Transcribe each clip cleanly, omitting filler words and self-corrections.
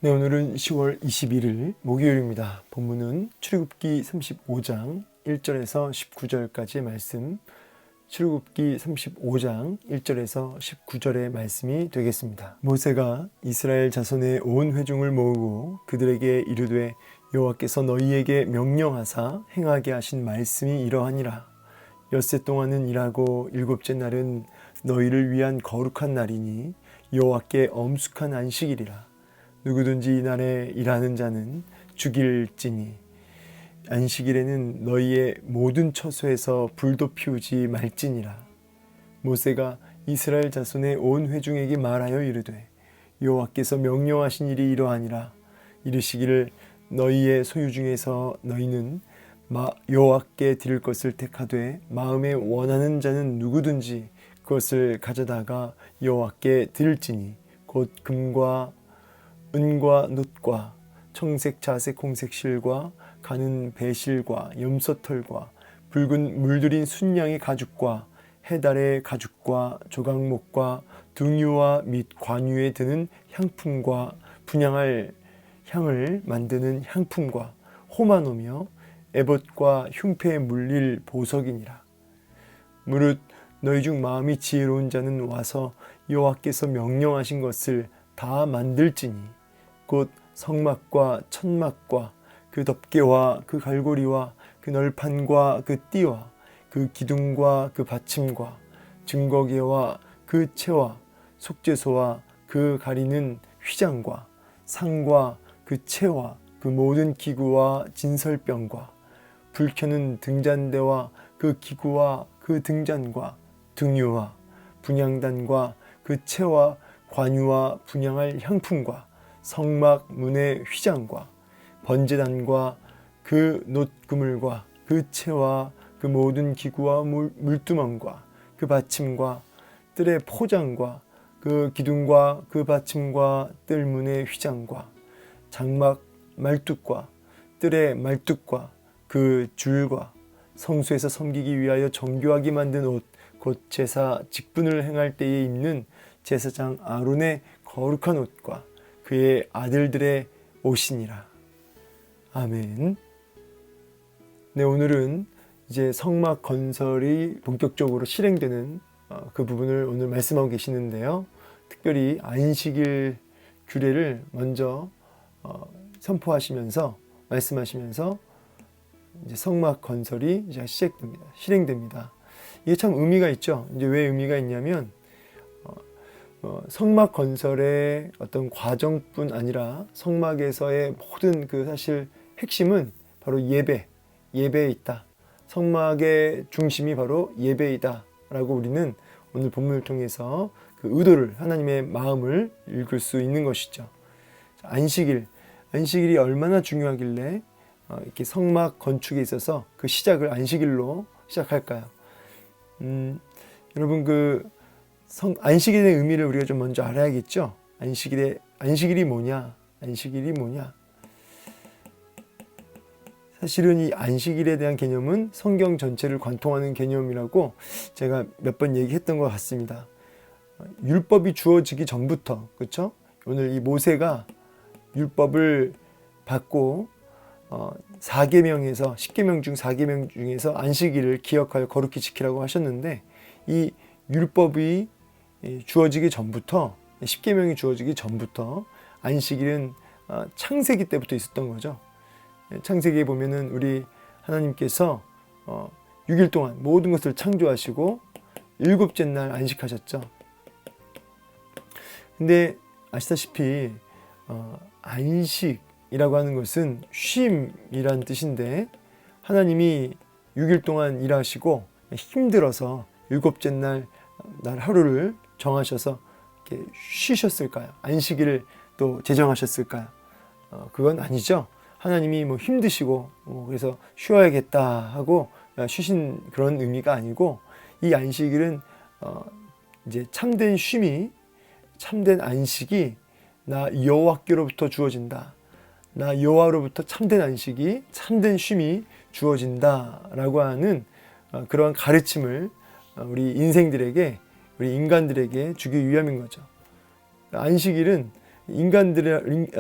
네, 오늘은 10월 21일 목요일입니다. 본문은 출애굽기 35장 1절에서 19절까지의 말씀, 출애굽기 35장 1절에서 19절의 말씀이 되겠습니다. 모세가 이스라엘 자손의 온 회중을 모으고 그들에게 이르되 여호와께서 너희에게 명령하사 행하게 하신 말씀이 이러하니라. 엿새 동안은 일하고 일곱째 날은 너희를 위한 거룩한 날이니 여호와께 엄숙한 안식일이라. 누구든지 이날에 일하는 자는 죽일지니 안식일에는 너희의 모든 처소에서 불도 피우지 말지니라. 모세가 이스라엘 자손의 온 회중에게 말하여 이르되 여호와께서 명령하신 일이 이러하니라. 이르시기를 너희의 소유 중에서 너희는 여호와께 드릴 것을 택하되 마음에 원하는 자는 누구든지 그것을 가져다가 여호와께 드릴지니 곧 금과 은과 놋과 청색 자색 홍색 실과 가는 배실과 염소털과 붉은 물들인 순양의 가죽과 해달의 가죽과 조각목과 등유와 및 관유에 드는 향품과 분향할 향을 만드는 향품과 호마노며 에봇과 흉패에 물릴 보석이니라. 무릇 너희 중 마음이 지혜로운 자는 와서 여호와께서 명령하신 것을 다 만들지니 곧 성막과 천막과 그 덮개와 그 갈고리와 그 널판과 그 띠와 그 기둥과 그 받침과 증거계와 그 채와 속죄소와 그 가리는 휘장과 상과 그 채와 그 모든 기구와 진설병과 불 켜는 등잔대와 그 기구와 그 등잔과 등유와 분향단과 그 채와 관유와 분향할 향품과 성막 문의 휘장과 번제단과 그 놋그물과 그 채와 그 모든 기구와 물두멍과 그 받침과 뜰의 포장과 그 기둥과 그 받침과 뜰문의 휘장과 장막 말뚝과 뜰의 말뚝과 그 줄과 성소에서 섬기기 위하여 정교하게 만든 옷 곧 제사 직분을 행할 때에 입는 제사장 아론의 거룩한 옷과 그의 아들들의 옷이니라. 아멘. 네, 오늘은 이제 성막 건설이 본격적으로 실행되는 그 부분을 오늘 말씀하고 계시는데요. 특별히 안식일 규례를 먼저 선포하시면서 말씀하시면서 이제 성막 건설이 이제 시작됩니다. 실행됩니다. 이게 참 의미가 있죠. 이제 왜 의미가 있냐면 성막 건설의 어떤 과정뿐 아니라 성막에서의 모든 그 사실 핵심은 바로 예배에 있다. 성막의 중심이 바로 예배이다 라고 우리는 오늘 본문을 통해서 그 의도를, 하나님의 마음을 읽을 수 있는 것이죠. 안식일이 얼마나 중요하길래 이렇게 성막 건축에 있어서 그 시작을 안식일로 시작할까요? 여러분 안식일의 의미를 우리가 좀 먼저 알아야겠죠? 안식일이 뭐냐? 사실은 이 안식일에 대한 개념은 성경 전체를 관통하는 개념이라고 제가 몇 번 얘기했던 것 같습니다. 율법이 주어지기 전부터, 그렇죠? 오늘 이 모세가 율법을 받고 4계명에서 10계명 중 4계명 중에서 안식일을 기억하여 거룩히 지키라고 하셨는데, 이 율법이 주어지기 전부터, 10계명이 주어지기 전부터 안식일은 창세기 때부터 있었던 거죠. 창세기에 보면은 우리 하나님께서 6일 동안 모든 것을 창조하시고 일곱째 날 안식하셨죠. 근데 아시다시피 안식이라고 하는 것은 쉼이란 뜻인데, 하나님이 6일 동안 일하시고 힘들어서 일곱째 날 하루를 정하셔서 이렇게 쉬셨을까요? 안식일을 또 제정하셨을까요? 그건 아니죠. 하나님이 힘드시고 그래서 쉬어야겠다 하고 쉬신 그런 의미가 아니고, 이 안식일은 이제 참된 안식이 나 여호와께로부터 주어진다. 나 여호와로부터 참된 안식이, 참된 쉼이 주어진다라고 하는 그러한 가르침을 우리 인간들에게 주기 위함인 거죠. 안식일은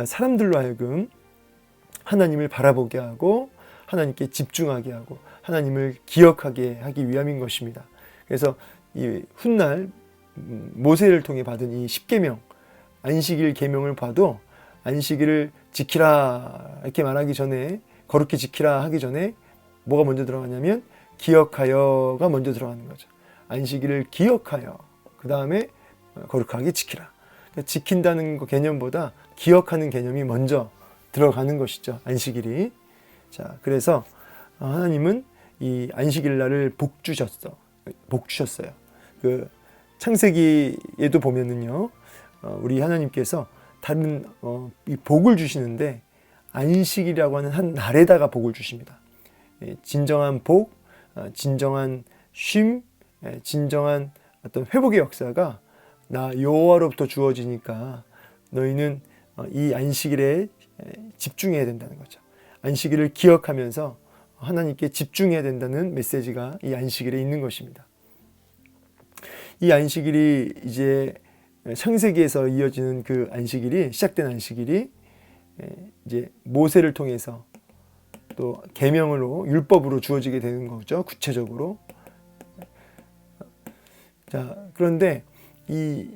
사람들로 하여금 하나님을 바라보게 하고 하나님께 집중하게 하고 하나님을 기억하게 하기 위함인 것입니다. 그래서 이 훗날 모세를 통해 받은 이 10계명, 안식일 계명을 봐도 안식일을 지키라 이렇게 말하기 전에, 거룩히 지키라 하기 전에 뭐가 먼저 들어가냐면 기억하여가 먼저 들어가는 거죠. 안식일을 기억하여, 그 다음에 거룩하게 지키라. 그러니까 지킨다는 거 개념보다 기억하는 개념이 먼저 들어가는 것이죠, 안식일이. 자, 그래서 하나님은 이 안식일 날을 복 주셨어요. 그 창세기에도 보면은요, 우리 하나님께서 다른 이 복을 주시는데 안식일이라고 하는 한 날에다가 복을 주십니다. 진정한 복, 진정한 쉼, 진정한 어떤 회복의 역사가 나 여호와로부터 주어지니까 너희는 이 안식일에 집중해야 된다는 거죠. 안식일을 기억하면서 하나님께 집중해야 된다는 메시지가 이 안식일에 있는 것입니다. 이 안식일이 이제 창세기에서 이어지는 그 안식일이, 시작된 안식일이 이제 모세를 통해서 또 계명으로, 율법으로 주어지게 되는 거죠, 구체적으로. 자, 그런데 이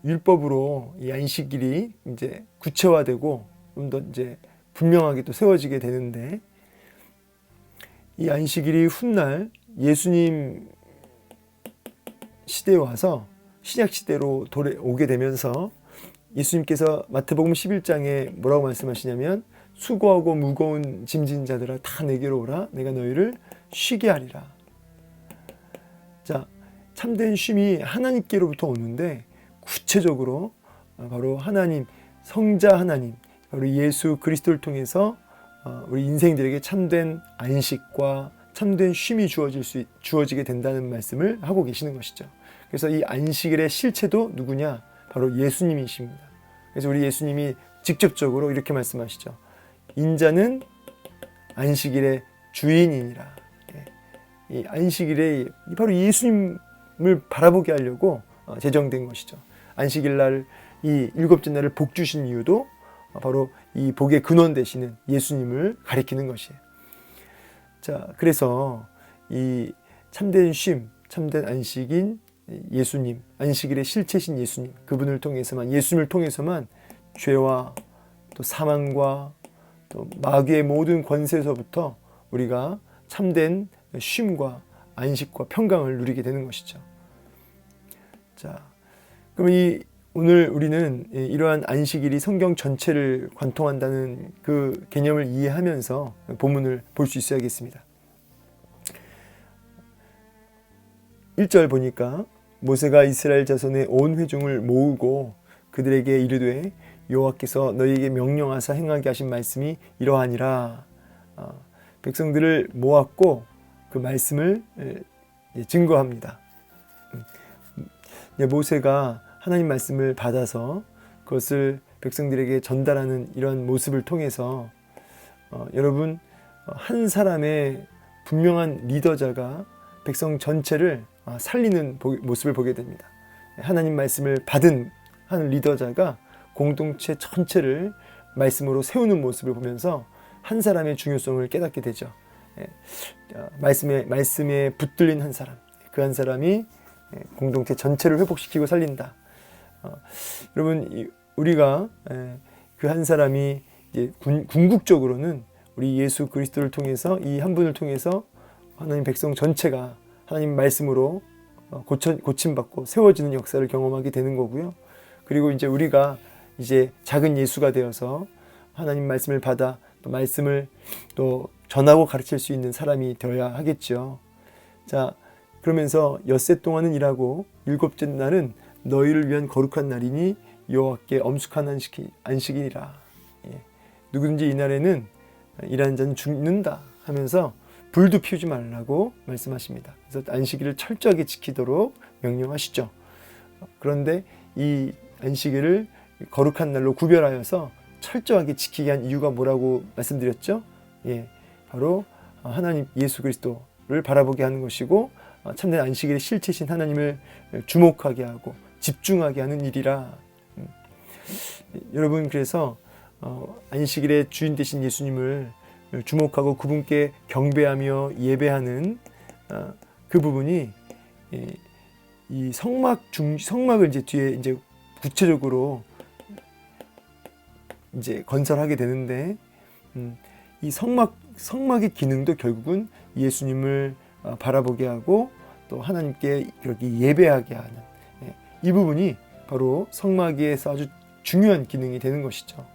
율법으로 이 안식일이 이제 구체화되고 좀 더 이제 분명하게 또 세워지게 되는데, 이 안식일이 훗날 예수님 시대에 와서 신약 시대로 오게 되면서 예수님께서 마태복음 11장에 뭐라고 말씀하시냐면, 수고하고 무거운 짐진 자들아 다 내게로 오라, 내가 너희를 쉬게 하리라. 자, 참된 쉼이 하나님께로부터 오는데, 구체적으로 바로 하나님, 성자 하나님, 바로 예수 그리스도를 통해서 우리 인생들에게 참된 안식과 참된 쉼이 주어지게 된다는 말씀을 하고 계시는 것이죠. 그래서 이 안식일의 실체도 누구냐? 바로 예수님이십니다. 그래서 우리 예수님이 직접적으로 이렇게 말씀하시죠. 인자는 안식일의 주인이니라. 이 안식일에 바로 예수님을 바라보게 하려고 제정된 것이죠. 안식일 날, 이 일곱째 날을 복 주신 이유도 바로 이 복의 근원 되시는 예수님을 가리키는 것이에요. 자, 그래서 이 참된 쉼, 참된 안식인 예수님, 안식일의 실체신 예수님, 그분을 통해서만, 예수님을 통해서만 죄와 또 사망과 또 마귀의 모든 권세에서부터 우리가 참된 쉼과 안식과 평강을 누리게 되는 것이죠. 자, 그럼 오늘 우리는 이러한 안식일이 성경 전체를 관통한다는 그 개념을 이해하면서 본문을 볼 수 있어야겠습니다. 1절 보니까 모세가 이스라엘 자손의 온 회중을 모으고 그들에게 이르되 여호와께서 너희에게 명령하사 행하게 하신 말씀이 이러하니라. 백성들을 모았고 그 말씀을 증거합니다. 모세가 하나님 말씀을 받아서 그것을 백성들에게 전달하는 이런 모습을 통해서 여러분, 한 사람의 분명한 리더자가 백성 전체를 살리는 모습을 보게 됩니다. 하나님 말씀을 받은 한 리더자가 공동체 전체를 말씀으로 세우는 모습을 보면서 한 사람의 중요성을 깨닫게 되죠. 말씀에 붙들린 한 사람, 그 한 사람이 공동체 전체를 회복시키고 살린다. 여러분, 우리가 그 한 사람이 이제 궁극적으로는 우리 예수 그리스도를 통해서, 이 한 분을 통해서 하나님 백성 전체가 하나님 말씀으로 고침받고 세워지는 역사를 경험하게 되는 거고요. 그리고 이제 우리가 이제 작은 예수가 되어서 하나님 말씀을 받아 또 말씀을 또 전하고 가르칠 수 있는 사람이 되어야 하겠죠. 자, 그러면서 엿새 동안은 일하고 일곱째 날은 너희를 위한 거룩한 날이니 여호와께 엄숙한 안식이니라. 누구든지 이 날에는 일하는 자는 죽는다 하면서 불도 피우지 말라고 말씀하십니다. 그래서 안식일을 철저하게 지키도록 명령하시죠. 그런데 이 안식일을 거룩한 날로 구별하여서 철저하게 지키게 한 이유가 뭐라고 말씀드렸죠? 바로 하나님 예수 그리스도를 바라보게 하는 것이고, 참된 안식일의 실체신 하나님을 주목하게 하고 집중하게 하는 일이라. 여러분, 그래서 안식일의 주인 되신 예수님을 주목하고 그분께 경배하며 예배하는 그 부분이 이 성막을 이제 뒤에 이제 구체적으로 이제 건설하게 되는데, 이 성막의 기능도 결국은 예수님을 바라보게 하고 또 하나님께 그렇게 예배하게 하는, 이 부분이 바로 성막에서 아주 중요한 기능이 되는 것이죠.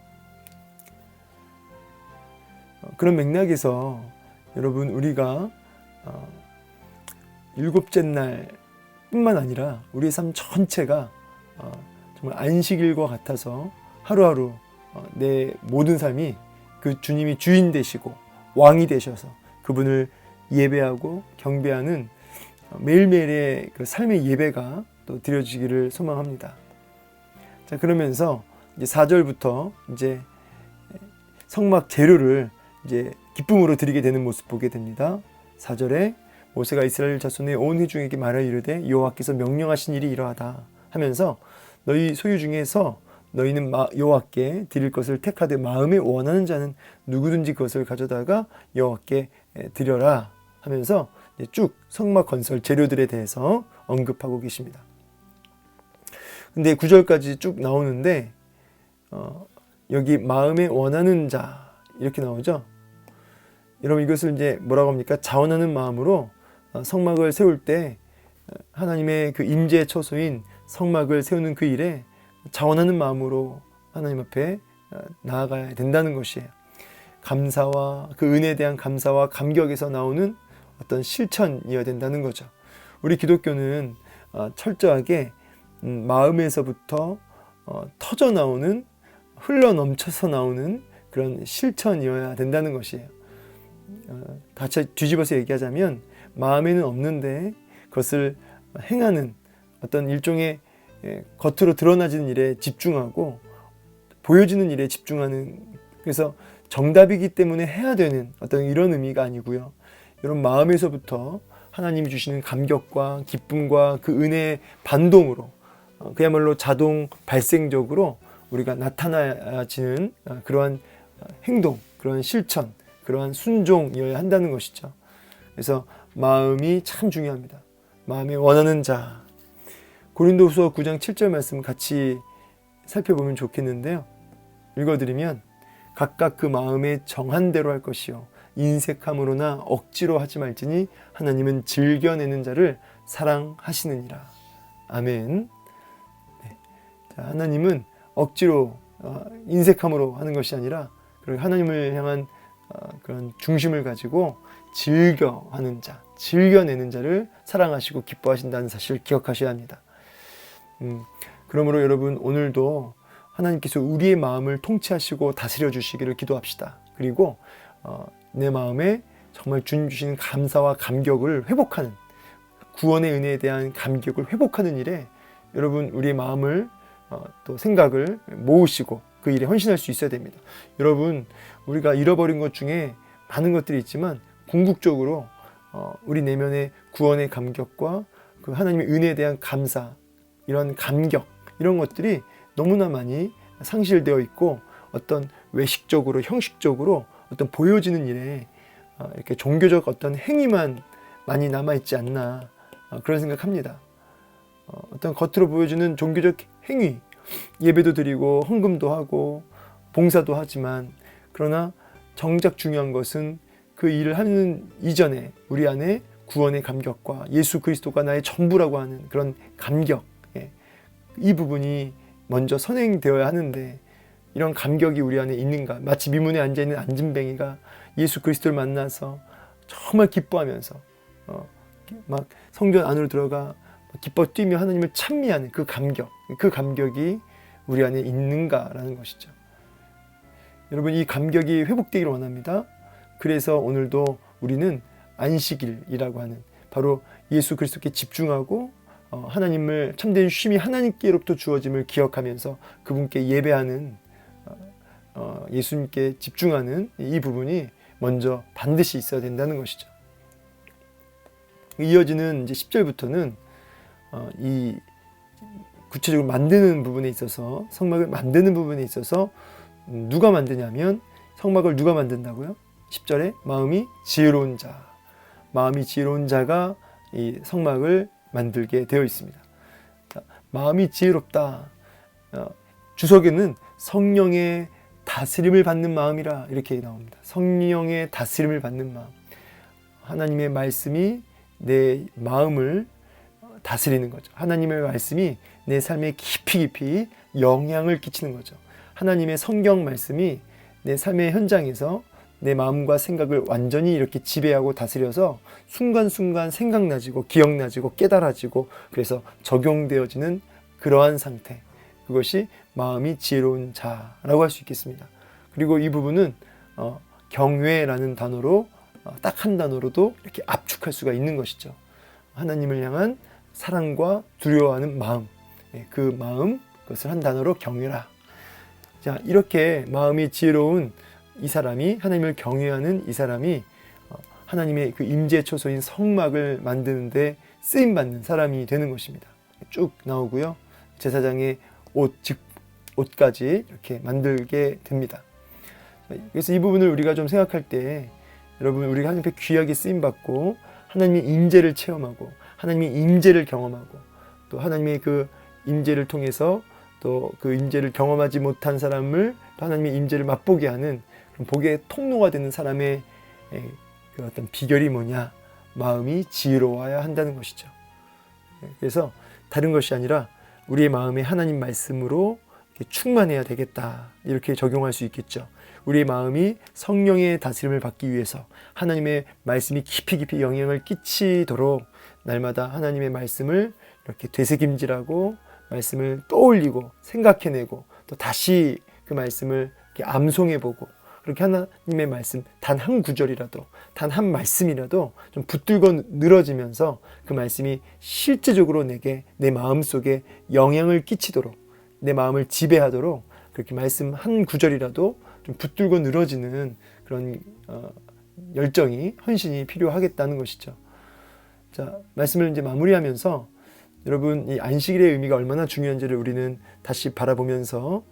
그런 맥락에서 여러분, 우리가 일곱째 날 뿐만 아니라 우리의 삶 전체가 정말 안식일과 같아서 하루하루 내 모든 삶이 그 주님이 주인 되시고 왕이 되셔서 그분을 예배하고 경배하는 매일매일의 그 삶의 예배가 또 드려지기를 소망합니다. 자, 그러면서 이제 4절부터 이제 성막 재료를 이제 기쁨으로 드리게 되는 모습 보게 됩니다. 4절에 모세가 이스라엘 자손의 온 회중에게 말하여 이르되 여호와께서 명령하신 일이 이러하다 하면서 너희 소유 중에서 너희는 여호와께 드릴 것을 택하되 마음에 원하는 자는 누구든지 그것을 가져다가 여호와께 드려라 하면서 쭉 성막 건설 재료들에 대해서 언급하고 계십니다. 근데 9절까지 쭉 나오는데 여기 마음에 원하는 자 이렇게 나오죠. 여러분, 이것을 이제 뭐라고 합니까? 자원하는 마음으로 성막을 세울 때 하나님의 그 임재의 처소인 성막을 세우는 그 일에 자원하는 마음으로 하나님 앞에 나아가야 된다는 것이에요. 감사와 그 은혜에 대한 감사와 감격에서 나오는 어떤 실천이어야 된다는 거죠. 우리 기독교는 철저하게 마음에서부터 터져 나오는, 흘러 넘쳐서 나오는 그런 실천이어야 된다는 것이에요. 다시 뒤집어서 얘기하자면 마음에는 없는데 그것을 행하는 어떤 일종의 겉으로 드러나지는 일에 집중하고 보여지는 일에 집중하는, 그래서 정답이기 때문에 해야 되는 어떤 이런 의미가 아니고요. 이런 마음에서부터 하나님이 주시는 감격과 기쁨과 그 은혜의 반동으로 그야말로 자동 발생적으로 우리가 나타나지는 그러한 행동, 그러한 실천, 그러한 순종이어야 한다는 것이죠. 그래서 마음이 참 중요합니다. 마음에 원하는 자. 고린도후서 9장 7절 말씀 같이 살펴보면 좋겠는데요. 읽어드리면 각각 그 마음에 정한 대로 할 것이요 인색함으로나 억지로 하지 말지니 하나님은 즐겨내는 자를 사랑하시느니라. 아멘. 네. 자, 하나님은 억지로 인색함으로 하는 것이 아니라 하나님을 향한 그런 중심을 가지고 즐겨하는 자, 즐겨내는 자를 사랑하시고 기뻐하신다는 사실을 기억하셔야 합니다. 그러므로 여러분, 오늘도 하나님께서 우리의 마음을 통치하시고 다스려 주시기를 기도합시다. 그리고 내 마음에 정말 주님 주시는 감사와 감격을 회복하는, 구원의 은혜에 대한 감격을 회복하는 일에 여러분, 우리의 마음을 또 생각을 모으시고 그 일에 헌신할 수 있어야 됩니다. 여러분, 우리가 잃어버린 것 중에 많은 것들이 있지만 궁극적으로 우리 내면의 구원의 감격과 그 하나님의 은혜에 대한 감사, 이런 감격, 이런 것들이 너무나 많이 상실되어 있고 어떤 외식적으로, 형식적으로 어떤 보여지는 일에 이렇게 종교적 어떤 행위만 많이 남아있지 않나, 그런 생각합니다. 어떤 겉으로 보여주는 종교적 행위, 예배도 드리고 헌금도 하고 봉사도 하지만, 그러나 정작 중요한 것은 그 일을 하는 이전에 우리 안에 구원의 감격과 예수 그리스도가 나의 전부라고 하는 그런 감격, 이 부분이 먼저 선행되어야 하는데, 이런 감격이 우리 안에 있는가? 마치 미문에 앉아있는 안진뱅이가 예수 그리스도를 만나서 정말 기뻐하면서 막 성전 안으로 들어가 기뻐 뛰며 하나님을 찬미하는 그 감격, 그 감격이 우리 안에 있는가라는 것이죠. 여러분, 이 감격이 회복되기를 원합니다. 그래서 오늘도 우리는 안식일이라고 하는 바로 예수 그리스도께 집중하고 하나님을, 참된 쉼이 하나님께로부터 주어짐을 기억하면서 그분께 예배하는, 예수님께 집중하는 이 부분이 먼저 반드시 있어야 된다는 것이죠. 이어지는 이제 10절부터는 이 구체적으로 만드는 부분에 있어서, 성막을 만드는 부분에 있어서 누가 만드냐면, 성막을 누가 만든다고요? 10절에 마음이 지혜로운 자, 마음이 지혜로운 자가 이 성막을 만들게 되어 있습니다. 마음이 지혜롭다. 주석에는 성령의 다스림을 받는 마음이라 이렇게 나옵니다. 성령의 다스림을 받는 마음. 하나님의 말씀이 내 마음을 다스리는 거죠. 하나님의 말씀이 내 삶에 깊이 영향을 끼치는 거죠. 하나님의 성경 말씀이 내 삶의 현장에서 내 마음과 생각을 완전히 이렇게 지배하고 다스려서 순간순간 생각나지고 기억나지고 깨달아지고 그래서 적용되어지는 그러한 상태. 그것이 마음이 지혜로운 자라고 할 수 있겠습니다. 그리고 이 부분은 경외라는 단어로 딱 한 단어로도 이렇게 압축할 수가 있는 것이죠. 하나님을 향한 사랑과 두려워하는 마음, 그 마음, 그것을 한 단어로 경외라. 자, 이렇게 마음이 지혜로운 이 사람이, 하나님을 경외하는 이 사람이 하나님의 그 임재 초소인 성막을 만드는데 쓰임받는 사람이 되는 것입니다. 쭉 나오고요. 제사장의 옷까지 이렇게 만들게 됩니다. 그래서 이 부분을 우리가 좀 생각할 때, 여러분, 우리가 하나님 앞에 귀하게 쓰임받고 하나님의 임재를 체험하고 하나님의 임재를 경험하고 또 하나님의 그 임재를 통해서 또 그 임재를 경험하지 못한 사람을 또 하나님의 임재를 맛보게 하는 그런 복의 통로가 되는 사람의 그 어떤 비결이 뭐냐? 마음이 지혜로워야 한다는 것이죠. 그래서 다른 것이 아니라 우리의 마음에 하나님 말씀으로 충만해야 되겠다, 이렇게 적용할 수 있겠죠. 우리의 마음이 성령의 다스림을 받기 위해서 하나님의 말씀이 깊이 영향을 끼치도록 날마다 하나님의 말씀을 이렇게 되새김질하고 말씀을 떠올리고 생각해내고 또 다시 그 말씀을 이렇게 암송해보고, 그렇게 하나님의 말씀 단 한 구절이라도, 단 한 말씀이라도 좀 붙들고 늘어지면서 그 말씀이 실제적으로 내게, 내 마음속에 영향을 끼치도록, 내 마음을 지배하도록 그렇게 말씀 한 구절이라도 좀 붙들고 늘어지는 그런 열정이, 헌신이 필요하겠다는 것이죠. 자, 말씀을 이제 마무리하면서 여러분, 이 안식일의 의미가 얼마나 중요한지를 우리는 다시 바라보면서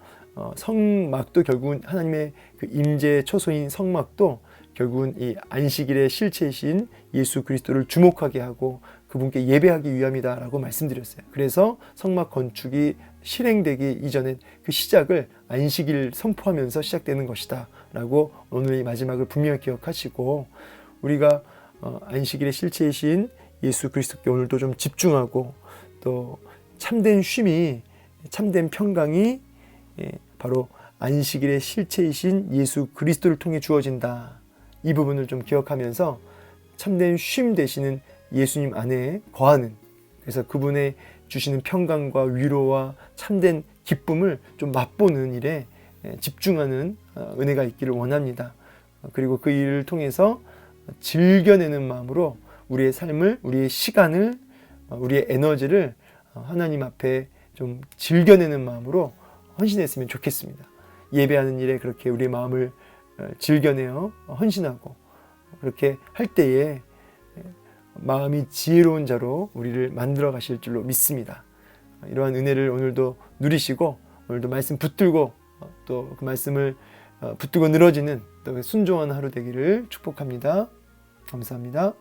성막도 결국은 하나님의 그 임재 초소인 성막도 결국은 이 안식일의 실체이신 예수 그리스도를 주목하게 하고 그분께 예배하기 위함이다라고 말씀드렸어요. 그래서 성막 건축이 실행되기 이전에 그 시작을 안식일 선포하면서 시작되는 것이다 라고 오늘의 마지막을 분명히 기억하시고, 우리가 안식일의 실체이신 예수 그리스도께 오늘도 좀 집중하고 또 참된 쉼이, 참된 평강이 바로 안식일의 실체이신 예수 그리스도를 통해 주어진다. 이 부분을 좀 기억하면서 참된 쉼 되시는 예수님 안에 거하는, 그래서 그분의 주시는 평강과 위로와 참된 기쁨을 좀 맛보는 일에 집중하는 은혜가 있기를 원합니다. 그리고 그 일을 통해서 즐겨내는 마음으로 우리의 삶을, 우리의 시간을, 우리의 에너지를 하나님 앞에 좀 즐겨내는 마음으로 헌신했으면 좋겠습니다. 예배하는 일에 그렇게 우리의 마음을 즐겨내어 헌신하고 그렇게 할 때에 마음이 지혜로운 자로 우리를 만들어 가실 줄로 믿습니다. 이러한 은혜를 오늘도 누리시고 오늘도 말씀 붙들고 또 그 말씀을 붙들고 늘어지는 또 순종한 하루 되기를 축복합니다. 감사합니다.